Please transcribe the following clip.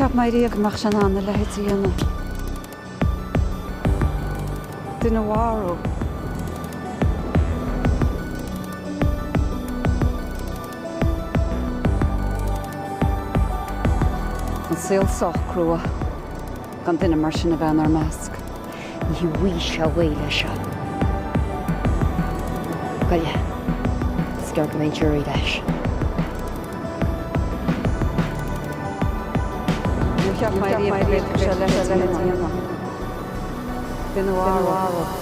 ceap mai riamh amach sin anna le dhéana. Duine mhárú. An saolsach crua gan duine mar sin a bhean ar measc. Ní bhí se bhile seo. Gaile, scear go mbeidh dúirí leis. Ceap mai riamh se le dhéana. Duine mhárú.